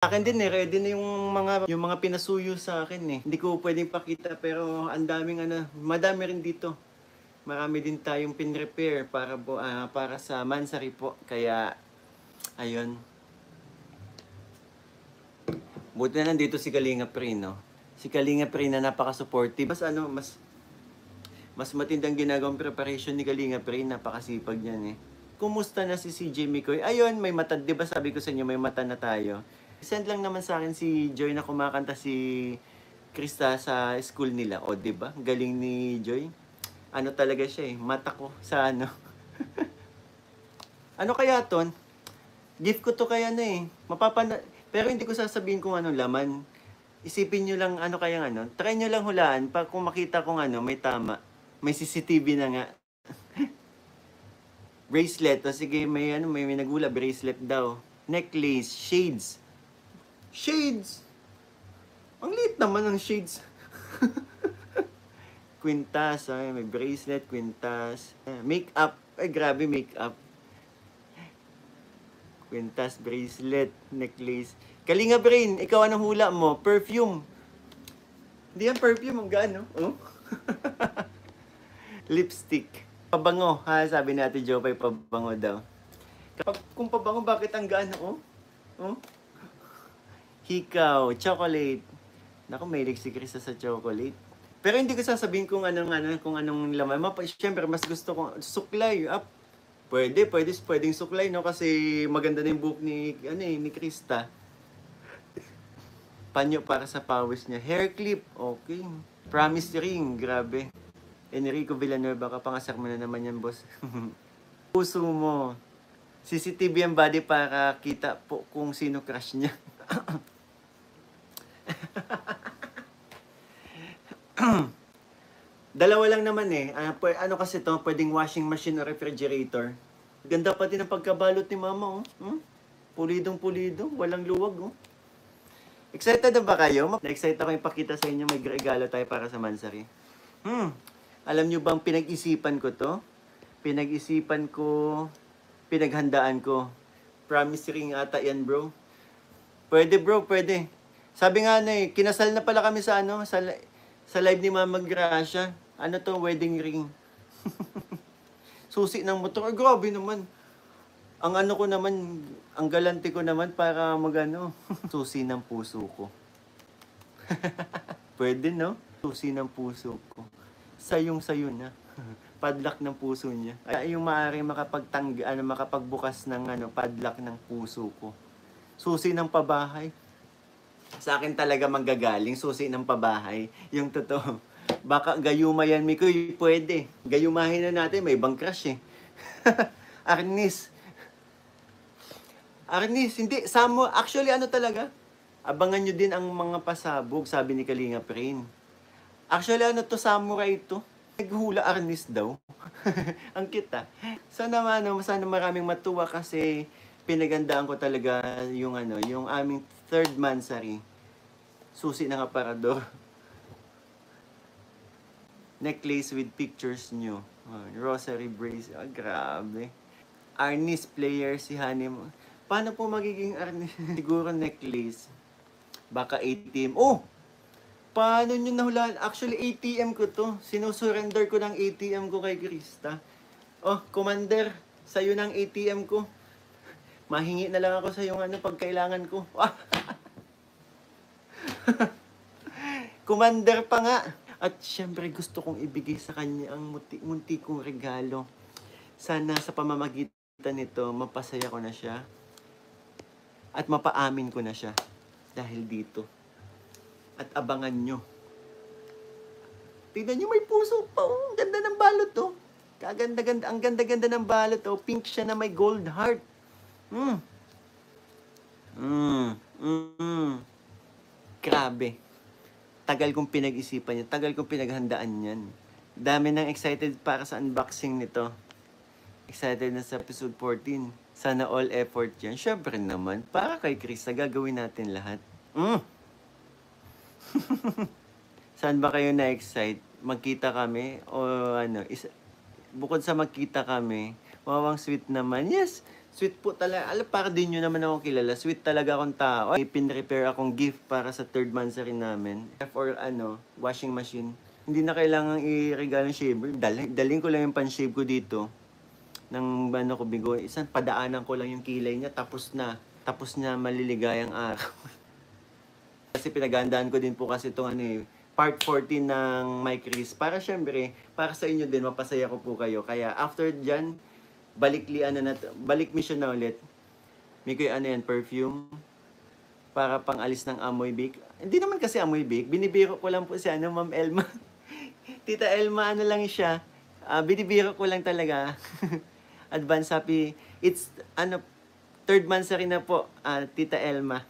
Akin din ready na yung mga pinasuyo sa akin Hindi ko pwedeng pakita pero ang daming madami rin dito. Marami din tayong pin-repair para sa Mansari po. Kaya ayun. Buti na nandito si Kalinga Pre, no? Si Kalinga Pre na napaka-supportive. Mas matindang ginagawang preparation ni Kalinga Pre, napakasipag niyan Kumusta na si CJ Mikoy? Ayun, may mata, 'di ba sabi ko sa inyo may mata na tayo. Send lang naman sa akin si Joy na kumakanta si Krista sa school nila. O, 'di ba? Galing ni Joy. Ano talaga siya mata ko sa Ano kaya 'ton? Gift ko to kaya pero hindi ko sasabihin kung anong laman. Isipin nyo lang try nyo lang hulaan kung makita kong may tama. May CCTV na nga. Bracelet, sige, may nagula, bracelet daw. Necklace, shades. Shades! Ang liit naman ng shades. Quintas, may bracelet, quintas. Makeup, grabe makeup. Quintas, bracelet, necklace. Kalinga Brain, ikaw anong hula mo? Perfume. Hindi yan perfume, ang gaano. Oh? Lipstick. Pabango, sabi natin Jopay, pabango daw. Kung pabango, bakit ang gaano? Oh? Hikaw, chocolate. Naku, mahilig si Krista sa chocolate. Pero hindi ko sasabihin kung anong laman. Siyempre, mas gusto ko suklay. Pwedeng suklay, no? Kasi maganda na yung book ni Krista. Panyo para sa pawis niya. Hair clip, okay. Promise ring, grabe. Enrico Villanueva, kapangasar mo na naman yan, boss. Puso mo. CCTV ang body para kita po kung sino crush niya. Dalawa lang naman ano kasi to, pwedeng washing machine o refrigerator. Ganda pa din ang pagkabalot ni mama, Pulidong-pulido, walang luwag, Excited na ba kayo? Na-excite ako ipakita sa inyo, may regalo tayo para sa Mansari. Alam nyo bang pinag-isipan ko to? Pinaghandaan ko. Promise ring ata yan, bro. Pwede, bro, pwede. Sabi nga kinasal na pala kami sa live ni Mama Gracia. Ano to, wedding ring. Susi ng motor. Grabe naman. Ang galante ko naman para susi ng puso ko. Pwede, no? Susi ng puso ko. Sayong-sayo na. Padlock ng puso niya. Ay, yung maaaring makapagbukas ng padlock ng puso ko. Susi ng pabahay. Sa akin talaga manggagaling, susi ng pabahay. Yung totoo. Baka gayuma yan, Mikoy. Pwede. Gayumahin na natin. May ibang crush Arnis, hindi. Actually, talaga? Abangan nyo din ang mga pasabog, sabi ni Kalinga Prin. Actually, samurai to. Naghula Arnis daw. Ang kita. Sana maraming matuwa kasi pinagandaan ko talaga yung aming third Mansari. Susi ng aparador. Necklace with pictures nyo. Rosary bracelet. Grabe. Arnis player si Honey. Paano po magiging Arnis? Siguro necklace. Baka ATM. Paano nyo nahulaan? Actually, ATM ko to. Sinusurrender ko ng ATM ko kay Krista. Commander, sa'yo ng ATM ko. Mahingi na lang ako sa yung pag kailangan ko. Commander pa nga. At syempre gusto kong ibigay sa kanya ang munti kong regalo. Sana sa pamamagitan nito, mapasaya ko na siya. At mapaamin ko na siya. Dahil dito. At abangan nyo. Tignan nyo, may puso pa. Ang ganda ng balot, Ang ganda-ganda ng balot, Pink siya na may gold heart. Grabe. Tagal kong pinag-isipan yan. Tagal kong pinaghandaan yan. Dami nang excited para sa unboxing nito. Excited na sa episode 14. Sana all effort yan. Syempre naman, para kay Krista, gagawin natin lahat. Saan ba kayo na-excite? Magkita kami? O bukod sa magkita kami, wawang sweet naman. Yes, Sweet po talaga. Alam, para din nyo naman ako kilala. Sweet talaga akong tao. May pin-prepare akong gift para sa third monthsary namin. For washing machine. Hindi na kailangan i-regalo ng shaver. Daling ko lang yung pan-shave ko dito. Ng ko bigo. Isang padaanan ko lang yung kilay niya. Tapos na. Tapos na maliligayang araw. Kasi pinagandaan ko din po kasi itong part 14 ng My Chris. Para syempre, para sa inyo din, mapasaya ko po kayo. Kaya after dyan, balik mission na ulit. May ko yan, perfume. Para pang alis ng amoy bake. Hindi naman kasi amoy bake. Binibiro ko lang po si Ma'am Elma. Tita Elma, lang siya. Binibiro ko lang talaga. Advance happy. It's, third monthsary na po, Tita Elma.